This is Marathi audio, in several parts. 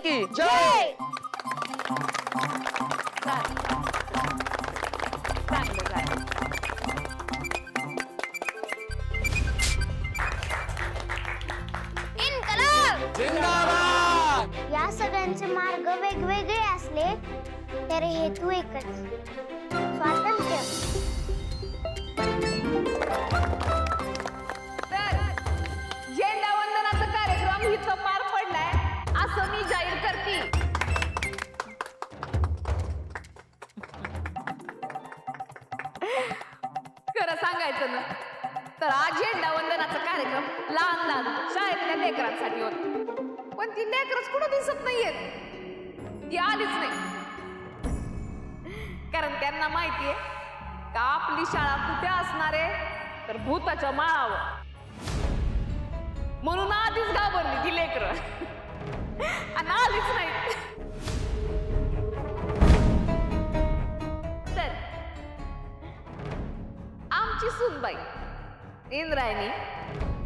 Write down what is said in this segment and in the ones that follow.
की जय. इन्कलाब. जिंदाबाद. या सगळ्यांचे मार्ग वेगवेगळे असले तरी हेतू एकच, स्वातंत्र्य. तर झेंडा वंदनाचा कार्यक्रम इथं पार पडलाय असं मी जाहीर करते. खरं सांगायचं ना तर आज झेंडा वंदनाचा कार्यक्रम लहान लहान शाळेतल्या लेकरांसाठी होता, पण ती लेकरच कुठं दिसत नाहीयेत. ती आलीच नाही कारण त्यांना माहितीये का आपली शाळा कुठे असणार आहे तर भूताच्या माळावर. म्हणून आधीच घाबरली ती लेकर आणि आलीच नाही. तर आमची सुनबाई इंद्रायणी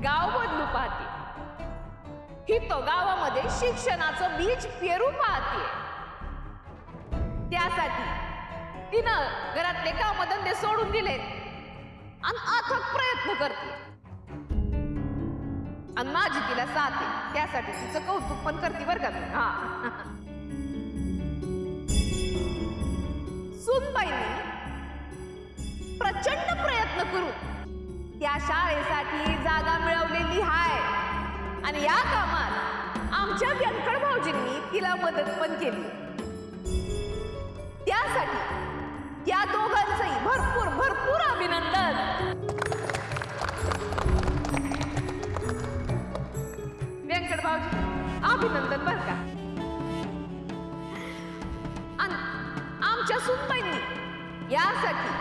गाव बदलू पाहते. ही तो गावामध्ये शिक्षणाचं बीज पेरू पाहते. त्यासाठी तिनं घरातले कामधंदे सोडून दिले आणि अथक प्रयत्न करते. आणि माझी तिला साथ आहे त्यासाठी तिचं कौतुक पण करते बरं का मी. हा सुनबाईने प्रचंड प्रयत्न करून त्या शाळेसाठी जागा मिळवलेली आहे आणि या कामात आमच्या व्यंकट भाऊजींनी तिला मदत पण केली. त्यासाठी त्या दोघांचंही भरपूर भरपूर अभिनंदन. व्यंकट भाऊजी अभिनंदन बर का. आमच्या सुनबाईंनी यासाठी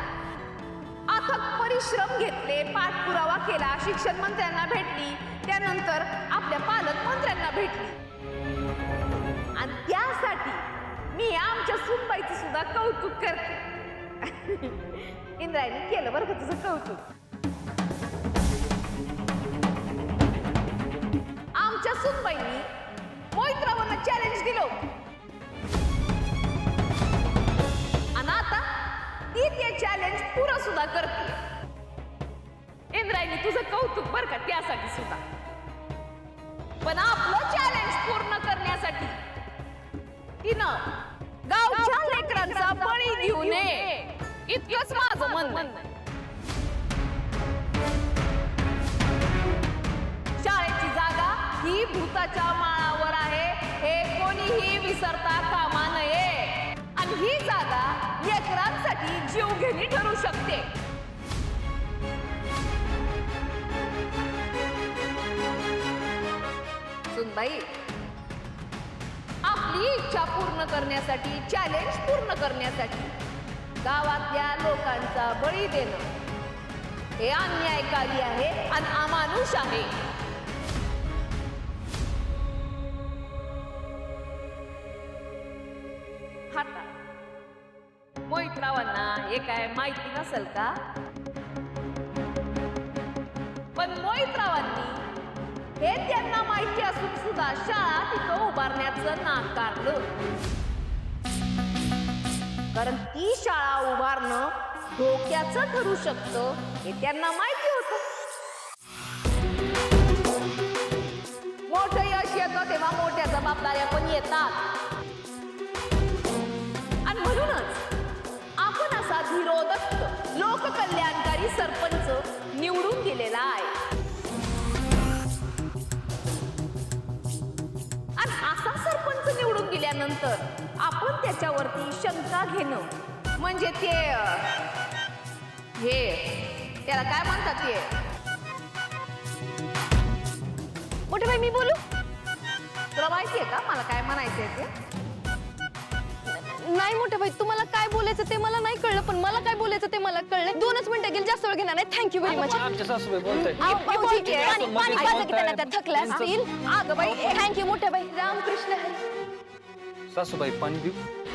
अथक परिश्रम घेतले, पाठपुरावा केला, शिक्षण मंत्र्यांना भेटली, त्यानंतर आपल्या पालकमंत्र्यांना भेटली आणि त्यासाठी मी आमच्या सुनबाईचं सुद्धा कौतुक करते. इंद्रायणी केलं बरं का तुझं कौतुक. आमच्या सुनबाईंनी मोहितरावांना चॅलेंज दिलं आणि आता ती ते चॅलेंज पुरं सुद्धा करते. इंद्रायणी तुझं कौतुक बरं का त्यासाठी सुद्धा. पण आपलं चॅलेंज पूर्ण करण्यासाठी तिनं गावच्या लेकरांचा बळी देऊ नये इतकंच माझं म्हणणं आहे. शाळेची जागा ही भूताच्या माळावर आहे हे कोणीही विसरता कामा नये आणि ही जागा लेकरांसाठी जीवघेणी ठरू शकते. सुनबाई आपली इच्छा पूर्ण करण्यासाठी, चॅलेंज पूर्ण करण्यासाठी गावातल्या लोकांचा बळी देणं हे अन्यायकारी आहे आणि अमानुष आहे. आता मोहितरावांना हे काय माहिती नसेल का, पण मोहितरावांनी हे त्यांना माहिती असून सुद्धा शाळा तिथं उभारण्याचं नाकारलं. कारण ती शाळा उभारणं धोक्याचं ठरू शकतं हे त्यांना माहिती होतं. मोठं यश येतं तेव्हा मोठ्या जबाबदाऱ्या पण येतात आणि म्हणूनच आपण असा धीरोदत्त लोककल्याणकारी सरपंच निवडून दिलेला आहे. आणि असा सरपंच निवडून दिल्यानंतर आपण त्याच्यावरती शंका घेणं म्हणजे ते हे त्याला काय म्हणतात ते. मोठे भाई मी बोलू, तुला माहितीये का मला काय म्हणायचंय ते. नाही मोठे भाई तुम्हाला काय बोलायचं ते मला नाही कळलं, पण मला काय बोलायचं ते मला कळलं. 2च मिनिटं गेली, जास्त वेळ घेणार नाही. Thank you very much. आमच्या सासूबाई बोलतायत. थकल्या असतील. अगं बाई थँक्यू मोठे भाई. रामकृष्ण हरी. सासूबाई पाणी देऊ.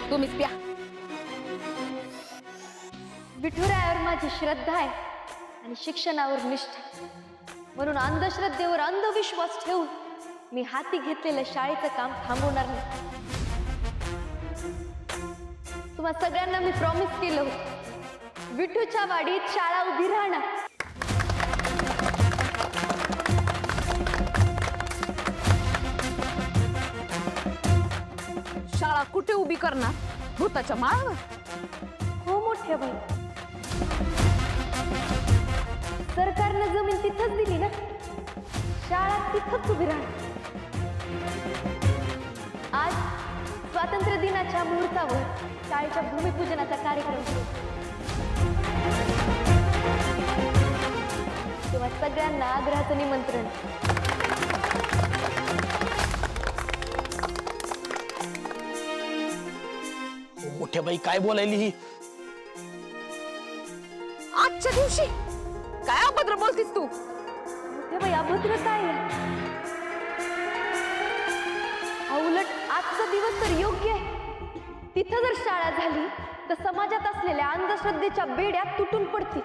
तुम्हीच प्या. विठुरायावर माझी श्रद्धा आहे आणि शिक्षणावर निष्ठा, म्हणून अंधश्रद्धेवर अंधविश्वास ठेवून मी हाती घेतलेलं शाळेचं काम थांबवणार नाही. तुम्हा सगळ्यांना मी प्रॉमिस केलं होतं, विठूच्या वाडीत शाळा उभी राहणार. शाळा कुठे उभी करणार? भूताच्या माळावर? हो मोठ्या बाई, सरकारनं जमीन तिथंच दिली ना, शाळा तिथंच उभी राहणार. आज स्वातंत्र्य दिनाच्या मुहूर्तावर शाळेच्या भूमिपूजनाचा कार्यक्रम सुरू. तेव्हा सगळ्यांना आग्रहाचं निमंत्रण. मोठ्या बाई काय बोलायली ही? आजच्या दिवशी काय अभद्र बोलतीस तू? मोठ्या बाई, अभद्र काय आहे? उलट आजचा दिवस तर योग्य आहे. तिथं जर शाळा झाली तर समाजात असलेल्या अंधश्रद्धेच्या बेड्या तुटून पडतील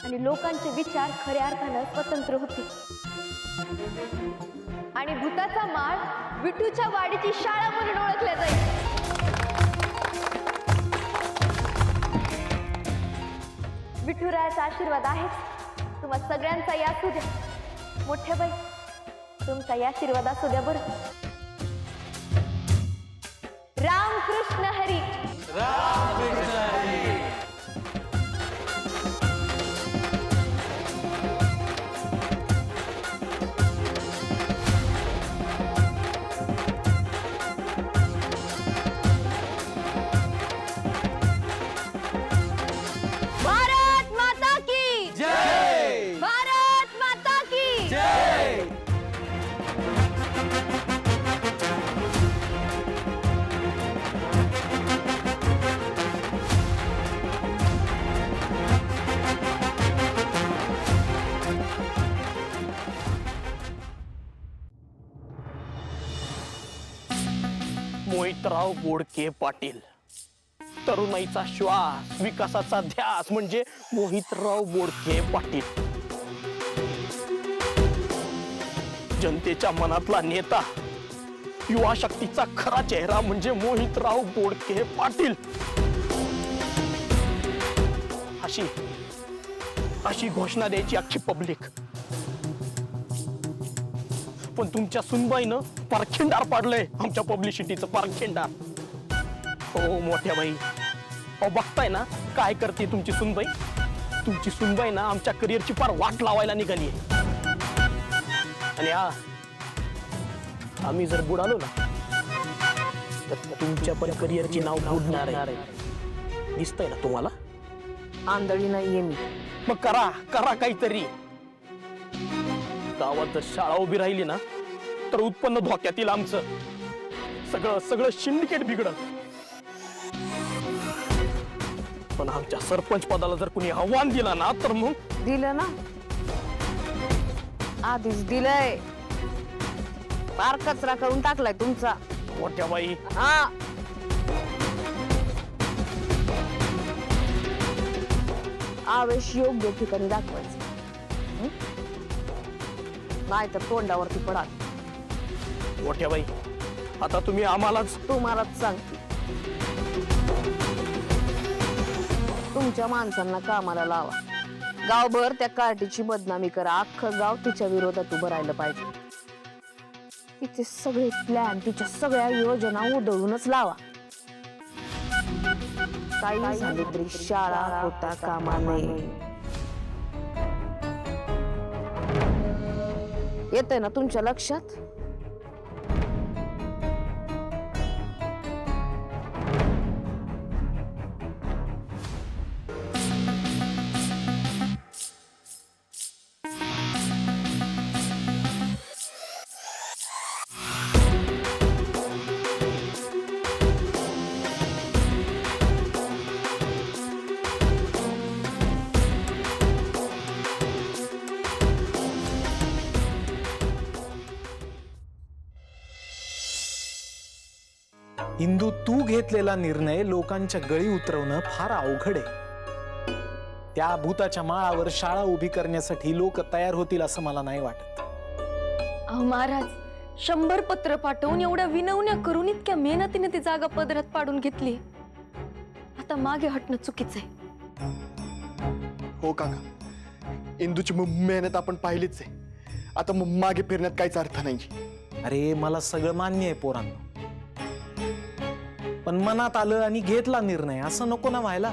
आणि लोकांचे विचार खऱ्या अर्थानं स्वतंत्र होतील. आणि भूताचा माळ विठूच्या वाडीची शाळा म्हणून ओळखल्या जाईल. विठुरायाचा आशीर्वाद आहेच, तुम्हा सगळ्यांचा या असू द्या. मोठ्या बाई, तुमचा या आशीर्वाद असू द्या बरं. राम कृष्ण हरी. राम कृष्ण हरी. भारत माता की जय. भारत माता की जय. मोहितराव बोडके पाटील, तरुणाईचा श्वास, विकासाचा ध्यास म्हणजे मोहितराव बोडके पाटील. जनतेच्या मनातला नेता, युवा शक्तीचा खरा चेहरा म्हणजे मोहितराव बोडके पाटील. अशी अशी घोषणा द्यायची अख्खी पब्लिक. पण तुमच्या सुनबाईनं पारखिंडार पाडलंय आमच्या पब्लिसिटीचं पारखिंडार. हो मोठ्या बाई, अहो बघताय ना काय करते तुमची सुनबाई. तुमची सुनबाई ना आमच्या करिअरची पार वाट लावायला निघाली आहे. आणि आम्ही जर बुडालो ना तर तुमच्या पण करिअरची नाव बुडणार आहे. दिसतंय ना तुम्हाला? आंधळी नाहीये मी. मग करा करा काहीतरी. गावात जर शाळा उभी राहिली ना तर उत्पन्न धोक्यात येईल आमचं. सगळं सगळं सिंडिकेट बिघडल. पण आमच्या सरपंच पदाला जर कुणी आव्हान दिला ना तर मग दिलं ना, आधीच दिलंय. फार कचरा करून टाकलाय तुमचा. मोठ्या बाई, हा, आवेश योग्य ठिकाणी दाखवायचं, नाही तर तोंडावरती पडा. मोठ्या बाई, आता तुम्ही आम्हालाच तुम्हालाच सांगते, तुमच्या माणसांना कामाला लावा. गावभर त्या कार्टीची बदनामी करा. अख्खं गाव तिच्या विरोधात उभं राहिलं पाहिजे. तिचे सगळे प्लॅन, तिच्या सगळ्या योजना उधळूनच लावा. काही झाले तरी शाळा होता कामा नये. येतंय ना तुमच्या लक्षात? इंदू, तू घेतलेला निर्णय लोकांच्या गळी उतरवणं फार अवघड आहे. त्या भूताच्या माळावर शाळा उभी करण्यासाठी लोक तयार होतील असं मला नाही वाटत. अहो महाराज, 100 पत्र पाठवून एवढ्या विनवण्या करून इतक्या मेहनतीने ती जागा पदरात पाडून घेतली. आता मागे हटणं चुकीचं आहे. हो काका, इंदूची मेहनत आपण पाहिलीच आहे. आता मागे फिरण्यात काहीच अर्थ नाही. अरे मला सगळं मान्य आहे पोरांनो, पण मनात आलं आणि घेतला निर्णय असं नको ना व्हायला.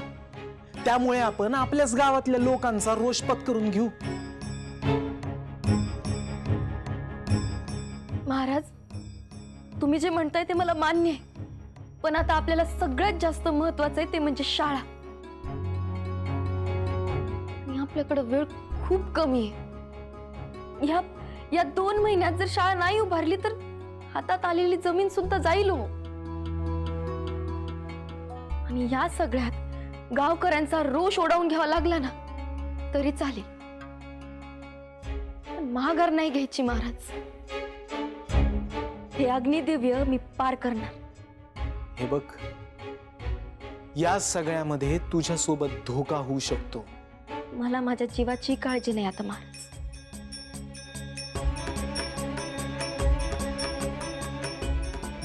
त्यामुळे आपण आपल्याच गावातल्या लोकांचा रोष पत्करून घेऊ. महाराज, तुम्ही जे म्हणताय ते मला मान्य आहे, पण आता आपल्याला सगळ्यात जास्त महत्वाचं आहे ते म्हणजे शाळा. आणि आपल्याकडे वेळ खूप कमी आहे. या 2 महिन्यात जर शाळा नाही उभारली तर हातात आलेली जमीन सुद्धा जाईल हो. आणि या सगळ्यात गावकऱ्यांचा रोष ओढावून घ्यावा लागला ना तरी चालेल, पण महागार नाही घ्यायची महाराज. हे अग्निदिव्य मी पार करणार. हे बघ, या सगळ्यामध्ये तुझ्यासोबत धोका होऊ शकतो. मला माझ्या जीवाची काळजी नाही आता महाराज.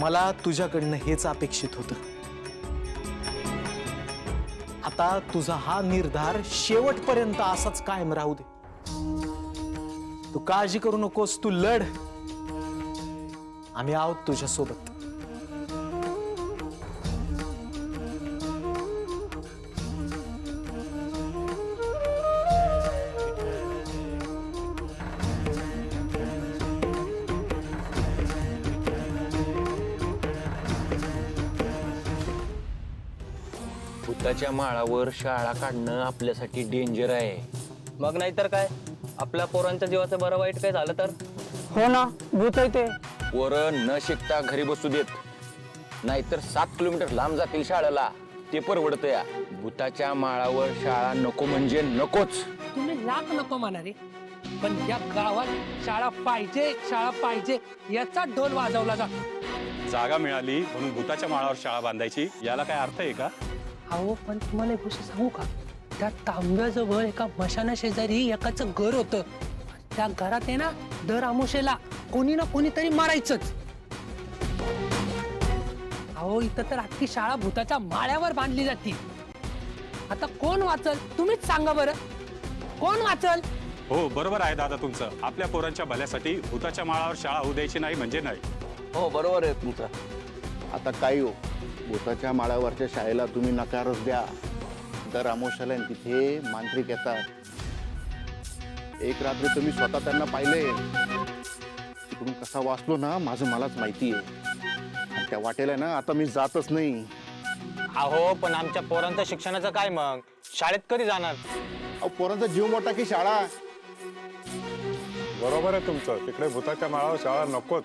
मला तुझ्याकडनं हेच अपेक्षित होतं. आता तुझा हा निर्धार शेवटपर्यंत असाच कायम राहू दे. तू काळजी करू नकोस, तू लढ. आम्ही आहोत तुझ्या सोबत. भूताच्या माळावर शाळा काढणं आपल्यासाठी डेंजर आहे. मग नाहीतर काय, आपल्या पोरांच्या जीवाचं बरं वाईट काय झालं तर? हो ना, भूत आहे ते. पोरं न शिकता घरी बसू देत, नाहीतर 7 किलोमीटर लांब जातील शाळेला. ते परवडतं या. भूताच्या माळावर शाळा नको म्हणजे नकोच. तुम्ही लाख नको म्हणा रे, पण या गावात शाळा पाहिजे याचा ढोल वाजवला जातो. जागा मिळाली म्हणून भूताच्या माळावर शाळा बांधायची, याला काय अर्थ आहे का? अहो, पण तुम्हाला एक गोष्ट सांगू का, त्या तांब्याजवळ एका मशाना शेजारी एकाचं घर होतं. त्या घरात आहे ना, दर आमुषेला कोणी ना कोणीतरी मारायचंच. अहो, इथं तर अख्खी शाळा भूताच्या माळ्यावर बांधली जाते. आता कोण वाचल तुम्हीच सांगा बरं, कोण वाचल? हो, बरोबर आहे दादा तुमचं. आपल्या पोरांच्या भल्यासाठी भूताच्या माळावर शाळा होऊ द्यायची नाही म्हणजे नाही. हो, बरोबर आहे तुमचं. आता काय हो, भूताच्या माळावरच्या शाळेला तुम्ही नकारच द्या. दर अमावस्याला तिथे मांत्रिक येतात. एक रात्री तुम्ही स्वतः त्यांना पाहिले. तिकडून कसा वाचलो ना, माझं मलाच माहिती आहे. आणि त्या वाटेला ना आता मी जातच नाही. अहो, पण आमच्या पोरांच्या शिक्षणाचं काय मग? शाळेत कधी जाणार? अहो, पोरांचा जीव मोठा की शाळा. बरोबर आहे तुमचं. तिकडे भूताच्या माळावर शाळा नकोच.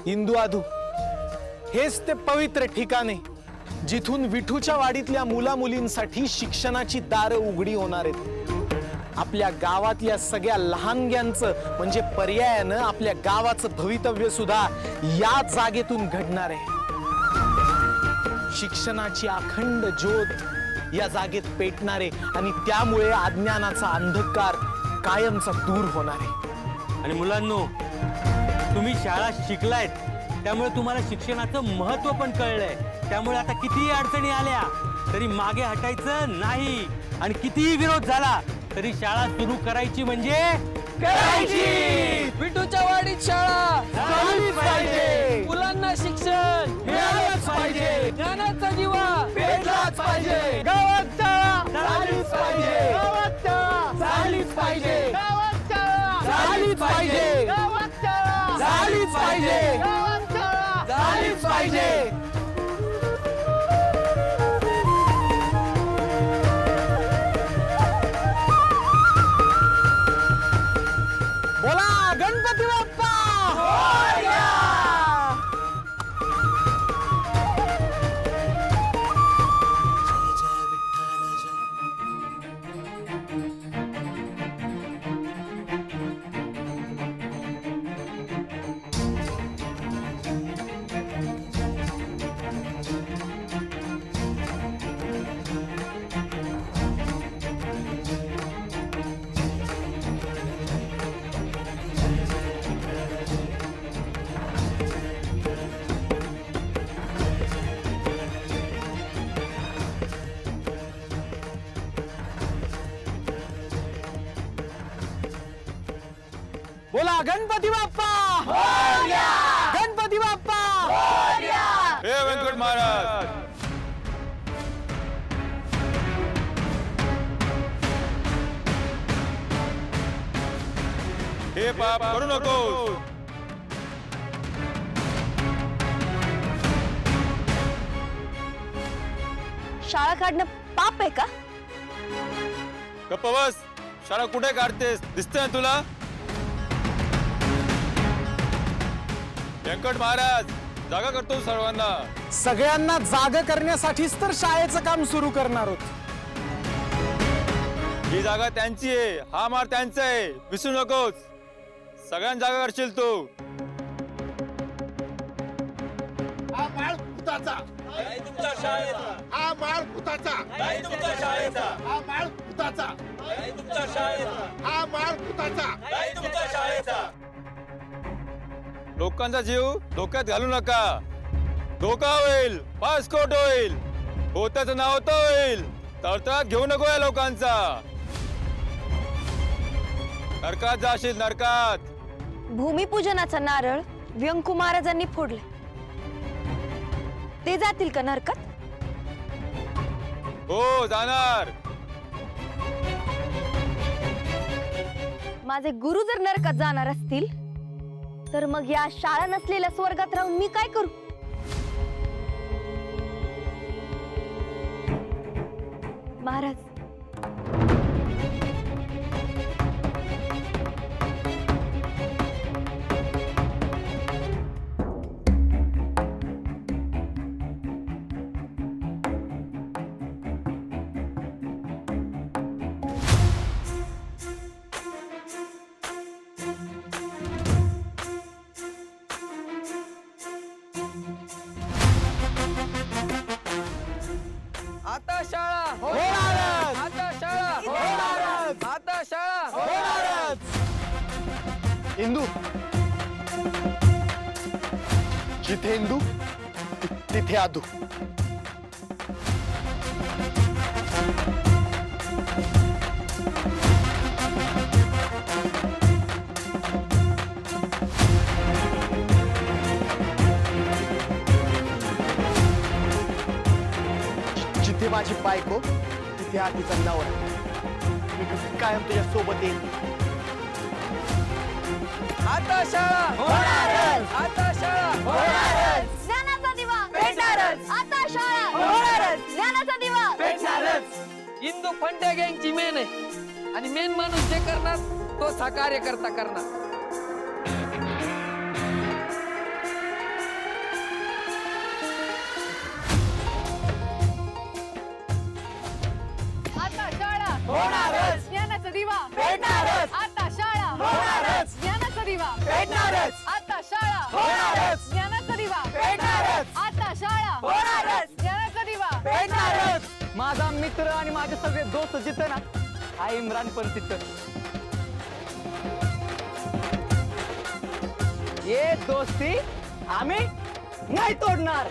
इंदू आधू, हेच ते पवित्र ठिकाण आहे जिथून विठूच्या वाडीतल्या मुला मुलींसाठी शिक्षणाची दारं उघडी होणार आहेत. आपल्या गावातल्या सगळ्या लहानग्यांचं म्हणजे पर्यायानं आपल्या गावाचं भवितव्य सुद्धा या जागेतून घडणार आहे. शिक्षणाची अखंड ज्योत या जागेत पेटणार आहे आणि त्यामुळे अज्ञानाचा अंधकार कायमचा दूर होणार आहे. आणि मुलांनो, तुम्ही शाळा शिकलायत, त्यामुळे तुम्हाला शिक्षणाचं महत्त्व पण कळलंय. त्यामुळे आता कितीही अडचणी आल्या तरी मागे हटायचं नाही. आणि कितीही विरोध झाला तरी शाळा सुरू करायची म्हणजे करायची. विठूच्या वाडीत शाळा झालीच पाहिजे. मुलांना शिक्षण मिळालंच पाहिजे. ज्ञानाचा दिवा पेटलाच पाहिजे. गावात शाळा झालीच पाहिजे. गावात शाळा झालीच पाहिजे. गावात शाळा झालीच पाहिजे. गावात शाळा झालीच पाहिजे. गावात शाळा झालीच पाहिजे. बोला गणपती बाप्पा. गणपती बाप्पा गणपती बाप्पा हे व्यंकट महाराज हे पाप करू नको. शाळा काढणं पाप आहे का? गप्प बस. शाळा कुठे काढतेस दिसतंय ना तुला? व्यंकट महाराज जागा करतो सर्वांना. सगळ्यांना जाग करण्यासाठीच तर शाळेचं काम सुरू करणार आहोत. ही जागा त्यांची आहे, हा मार त्यांचा आहे, विसरू नकोस. सगळ्यांना जागा करशील तू. हा माळ भुताचा तुमच्या शाळेचा. हा माळ भुताचा तुमच्या शाळेचा. हा माळ भुताचा तुमच्या शाळेचा. हा माळ भुताचा तुमच्या शाळेचा. लोकांचा जीव धोक्यात घालू नका. धोका होईल, पासकोट होईल, होत्याचं नाव होतं होईल. तळतळात घेऊ नको या लोकांचा. नरकात जाशील नरकात. भूमिपूजनाचा नारळ व्यंकू महाराजांनी फोडले, ते जातील का नरकात? हो जाणार. माझे गुरु जर नरकात जाणार असतील तर मग या शाळा नसलेल्या स्वर्गात राहून मी काय करू? महाराज, आता शाळा होणारच. आता शाळा होणारच. आता शाळा होणारच. इंदू, जिथे इंदू तिथे आदू. जिथे माझी बायको तिथे हा तिचा नवरा. मी कायम तुझ्या सोबत येईन. आता शाळा होणारच. आता शाळा होणारच. ज्ञानाचा दिवा पेटणारच. आता शाळा होणारच. ज्ञानाचा दिवा पेटणारच. इंदू फंट्या गँगची मेन आहे आणि मेन माणूस जे करणार तोच हा कार्यकर्ता करणार. आता शाळा होणारच. ज्ञानाचा दिवा पेटणारच. आता शाळा होणारच. ज्ञानाचा दिवा पेटणारच. आता शाळा होणारच. ज्ञानाचा दिवा पेटणारच. आता शाळा होणारच. ज्ञानाचा दिवा पेटणारच. माझा मित्र आणि माझे सगळे दोस्त जिथे ना हा इम्रान पण तिथं. ये दोस्ती आम्ही नाही तोडणार.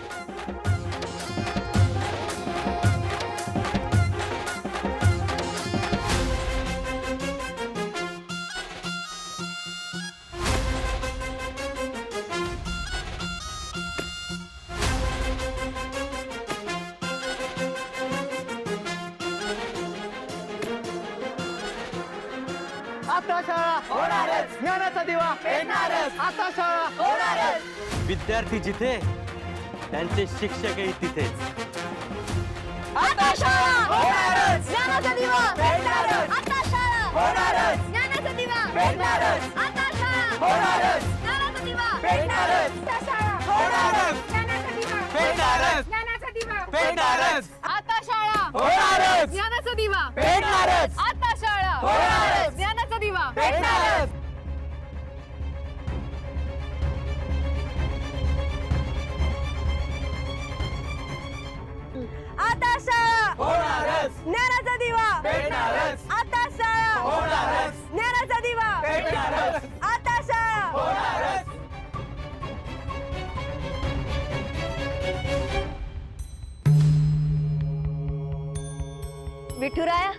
आता शाळा होणारच. ज्ञानाचा दिवा पेटणारच. आता शाळा होणारच. विद्यार्थी जिथे त्यांचे शिक्षकही तिथेच. आता शाळा होणारच. ज्ञानाचा दिवा पेटणारच. आता शाळा होणारच. ज्ञानाचा दिवा पेटणारच. आता शाळा होणारच. ज्ञानाचा दिवा पेटणारच. आता शाळा होणारच. ज्ञानाचा दिवा पेटणारच. ज्ञानाचा दिवा पेटणारच. आता शाळा होणारच. ज्ञानाचा दिवा पेटणारच. आता शाळा होणारच. ज्ञानाचा दिवा पेटणारच. आता शाळा होणारच. ज्ञानाचा दिवा पेटणारच. आता शाळा होणारच. ज्ञानाचा दिवा पेटणारच. आता शाळा होणारच. विठुराया,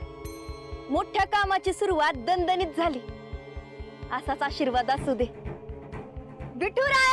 मोठ्या कामाची सुरुवात दणदणीत झाली. असाच आशीर्वाद असू दे. विठुराया